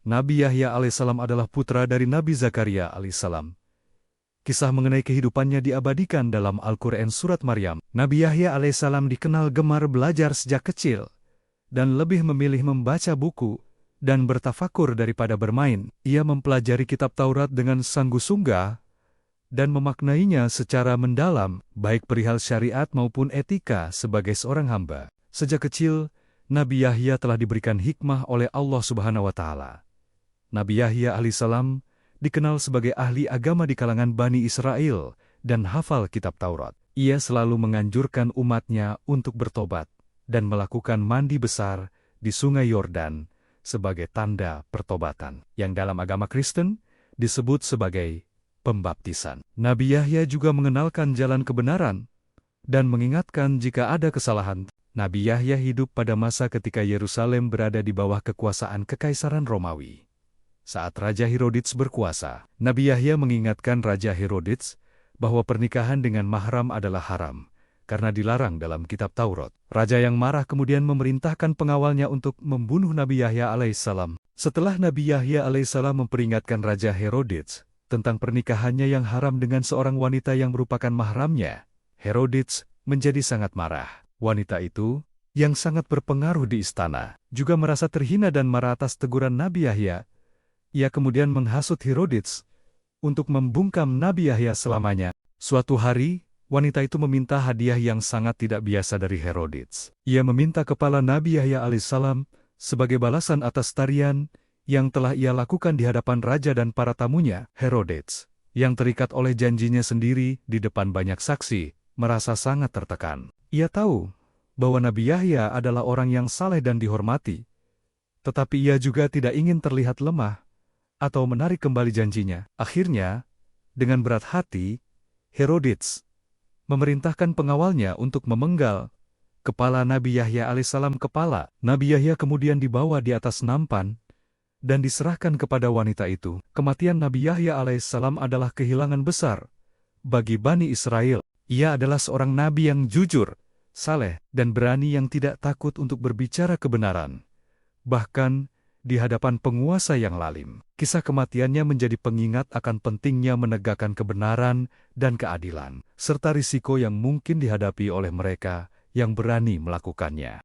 Nabi Yahya alaihissalam adalah putra dari Nabi Zakaria alaihissalam. Kisah mengenai kehidupannya diabadikan dalam Al-Quran Surat Maryam. Nabi Yahya alaihissalam dikenal gemar belajar sejak kecil, dan lebih memilih membaca buku dan bertafakur daripada bermain. Ia mempelajari kitab Taurat dengan sungguh-sungguh dan memaknainya secara mendalam, baik perihal syariat maupun etika sebagai seorang hamba. Sejak kecil, Nabi Yahya telah diberikan hikmah oleh Allah Subhanahu wa Ta'ala. Nabi Yahya alaihissalam dikenal sebagai ahli agama di kalangan Bani Israel dan hafal kitab Taurat. Ia selalu menganjurkan umatnya untuk bertobat dan melakukan mandi besar di Sungai Yordan sebagai tanda pertobatan, yang dalam agama Kristen disebut sebagai pembaptisan. Nabi Yahya juga mengenalkan jalan kebenaran dan mengingatkan jika ada kesalahan. Nabi Yahya hidup pada masa ketika Yerusalem berada di bawah kekuasaan Kekaisaran Romawi. Saat Raja Herodes berkuasa, Nabi Yahya mengingatkan Raja Herodes bahwa pernikahan dengan mahram adalah haram, karena dilarang dalam kitab Taurat. Raja yang marah kemudian memerintahkan pengawalnya untuk membunuh Nabi Yahya alaihissalam. Setelah Nabi Yahya alaihissalam memperingatkan Raja Herodes tentang pernikahannya yang haram dengan seorang wanita yang merupakan mahramnya, Herodes menjadi sangat marah. Wanita itu, yang sangat berpengaruh di istana, juga merasa terhina dan marah atas teguran Nabi Yahya. Ia kemudian menghasut Herodes untuk membungkam Nabi Yahya selamanya. Suatu hari, wanita itu meminta hadiah yang sangat tidak biasa dari Herodes. Ia meminta kepala Nabi Yahya alaihissalam sebagai balasan atas tarian yang telah ia lakukan di hadapan raja dan para tamunya. Herodes, yang terikat oleh janjinya sendiri di depan banyak saksi, merasa sangat tertekan. Ia tahu bahwa Nabi Yahya adalah orang yang saleh dan dihormati, tetapi ia juga tidak ingin terlihat lemah atau menarik kembali janjinya. Akhirnya, dengan berat hati, Herodes memerintahkan pengawalnya untuk memenggal kepala Nabi Yahya alaihissalam. Kepala Nabi Yahya kemudian dibawa di atas nampan dan diserahkan kepada wanita itu. Kematian Nabi Yahya alaihissalam adalah kehilangan besar bagi Bani Israel. Ia adalah seorang nabi yang jujur, saleh, dan berani yang tidak takut untuk berbicara kebenaran, bahkan di hadapan penguasa yang lalim. Kisah kematiannya menjadi pengingat akan pentingnya menegakkan kebenaran dan keadilan, serta risiko yang mungkin dihadapi oleh mereka yang berani melakukannya.